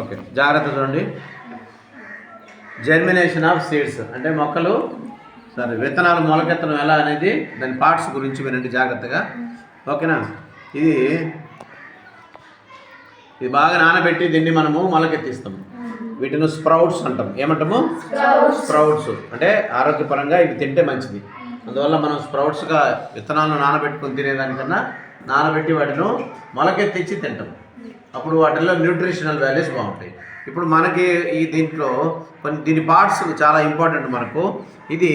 Okay, జాగ్రత్త చూడండి. Germination of seeds అంటే మొక్కలు విత్తనాలు మొలకెత్తడం ఎలా అనేది దాని పార్ట్స్ గురించి వినండి జాగ్రత్తగా. ఓకేనా? ఇది బాగా నానబెట్టి దీన్ని మనము మొలకెత్తిస్తాము. వీటిని స్ప్రౌట్స్ అంటాం. ఏమంటాము? స్ప్రౌట్స్. అంటే ఆరోగ్యపరంగా ఇవి తింటే మంచిది. అందువల్ల మనం స్ప్రౌట్స్గా విత్తనాలను నానబెట్టుకొని తినేదానికన్నా నానబెట్టి వాటిని మొలకెత్తించి తింటాం. అప్పుడు వాటిల్లో న్యూట్రిషనల్ వాల్యూస్ బాగుంటాయి. ఇప్పుడు మనకి దీంట్లో దీని పార్ట్స్ చాలా ఇంపార్టెంట్ మనకు. ఇది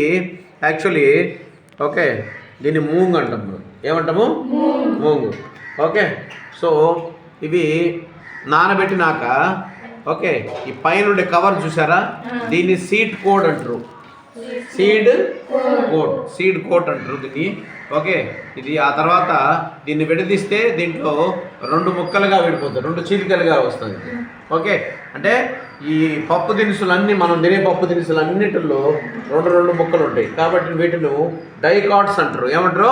యాక్చువల్లీ ఓకే, దీన్ని మూంగ్ అంటాం. ఏమంటాము? మూంగ్. ఓకే, సో ఇవి నానబెట్టినాక ఓకే, ఈ పైన కవర్ చూసారా, దీన్ని సీడ్ కోడ్ అంటారు. సీడ్ కోట్ అంటారు దీన్ని. ఓకే, ఇది ఆ తర్వాత దీన్ని విడదీస్తే దీంట్లో 2 ముక్కలుగా విడిపోతుంది, 2 చీలికలుగా వస్తుంది. ఓకే, అంటే ఈ పప్పు దినుసులన్నీ మనం తినే పప్పు దినుసులన్నిటిలో 2 ముక్కలు ఉంటాయి. కాబట్టి వీటిని డైకాట్స్ అంటారు. ఏమంటారు?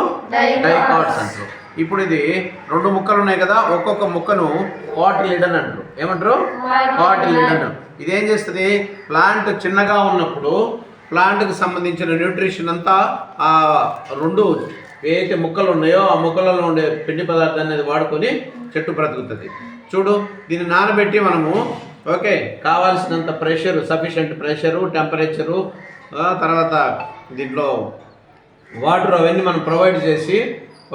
డైకాట్స్ అంటారు. ఇప్పుడు ఇది 2 ముక్కలు ఉన్నాయి కదా, ఒక్కొక్క ముక్కను కాటిలిడన్ అంటారు. ఏమంటారు? కాటిలిడన్. ఇదేం చేస్తుంది? ప్లాంట్ చిన్నగా ఉన్నప్పుడు ప్లాంట్కి సంబంధించిన న్యూట్రిషన్ అంతా ఆ 2 ఏదైతే ముక్కలు ఉన్నాయో ఆ ముక్కలలో ఉండే పిండి పదార్థాన్ని అది వాడుకొని చెట్టు బ్రతుకుతుంది. చూడు, దీన్ని నానబెట్టి మనము ఓకే కావాల్సినంత ప్రెషరు, సఫిషియెంట్ ప్రెషరు, టెంపరేచరు, తర్వాత దీంట్లో వాటర్ అవన్నీ మనం ప్రొవైడ్ చేసి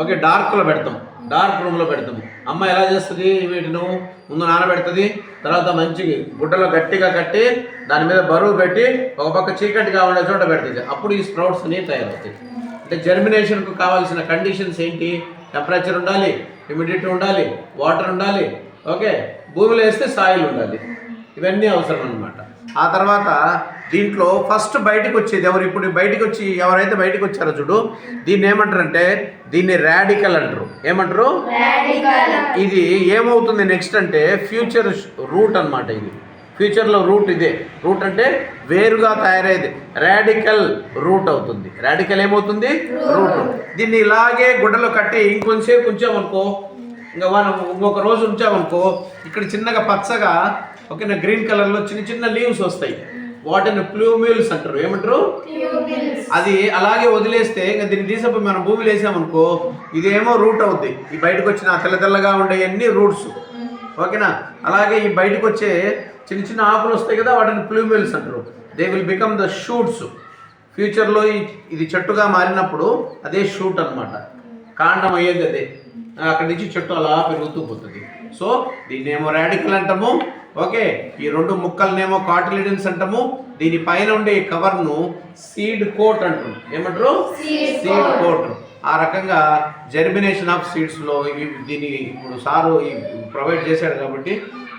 ఓకే డార్క్లో పెడతాం, డార్క్ రూమ్లో పెడతాము. అమ్మ ఎలా చేస్తుంది? వీటిని ముందు నానబెడుతుంది, తర్వాత మంచి గుడ్డలో గట్టిగా కట్టి దాని మీద బరువు పెట్టి ఒక పక్క చీకటిగా ఉండే చోట పెడుతుంది. అప్పుడు ఈ స్ప్రౌట్స్ అనేవి తయారవుతాయి. అంటే జర్మినేషన్కు కావాల్సిన కండిషన్స్ ఏంటి? టెంపరేచర్ ఉండాలి, హ్యూమిడిటీ ఉండాలి, వాటర్ ఉండాలి. ఓకే, భూమిలో వేస్తే సాయిల్ ఉండాలి. ఇవన్నీ అవసరం అన్నమాట. ఆ తర్వాత దీంట్లో ఫస్ట్ బయటకు వచ్చేది ఎవరు? ఇప్పుడు ఎవరైతే బయటకు వచ్చారో చూడు, దీన్ని ఏమంటారంటే దీన్ని రాడికల్ అంటారు. ఏమంటారు? ఇది ఏమవుతుంది నెక్స్ట్ అంటే ఫ్యూచర్ రూట్ అన్నమాట. ఇది ఫ్యూచర్లో రూట్. ఇదే రూట్ అంటే వేరుగా తయారయ్యేది రాడికల్ రూట్ అవుతుంది. రాడికల్ ఏమవుతుంది? రూట్. దీన్ని ఇలాగే గుడ్డలో కట్టి ఇంకొంచెంసేపు ఉంచామనుకో, ఇంకా మనం ఇంకొక రోజు ఉంచామనుకో, ఇక్కడ చిన్నగా పచ్చగా ఓకేనా గ్రీన్ కలర్లో చిన్న లీవ్స్ వస్తాయి. వాటిని ప్లూమ్యూల్స్ అంటారు. ఏమంటారు? అది అలాగే వదిలేస్తే ఇంకా దీన్ని తీసినప్పుడు మనం భూమిలో వేసామనుకో, ఇదేమో రూట్ అవుద్ది. ఈ బయటకు వచ్చిన తెల్లగా ఉండే అన్ని రూట్స్. ఓకేనా? అలాగే ఈ బయటకు వచ్చే చిన్న ఆకులు వస్తాయి కదా, వాటిని ప్లూమ్యూల్స్ అంటారు. They will become the shoots. ఫ్యూచర్లో ఇది చెట్టుగా మారినప్పుడు అదే షూట్ అన్నమాట. కాండం అయ్యేది అదే. అక్కడి నుంచి చెట్టు అలా పెరుగుతూ పోతుంది. సో దీన్నేమో రాడికల్ అంటాము. ఓకే, ఈ 2 ముక్కలనేమో కాటిలిడన్స్ అంటాము. దీని పైన ఉండే కవర్ను సీడ్ కోట్ అంటారు. ఏమంటారు? Seed coat. ఆ రకంగా జర్మినేషన్ ఆఫ్ సీడ్స్లో దీన్ని ఇప్పుడు సారు ప్రొవైడ్ చేశాడు కాబట్టి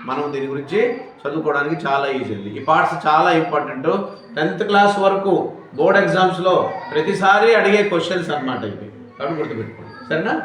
మనం దీని గురించి చదువుకోవడానికి చాలా ఈజీ ఉంది. ఈ పార్ట్స్ చాలా ఇంపార్టెంట్. 10th క్లాస్ వరకు బోర్డ్ ఎగ్జామ్స్లో ప్రతిసారి అడిగే క్వశ్చన్స్ అన్నమాట ఇవి. కాబట్టి గుర్తుపెట్టుకోండి. సరేనా?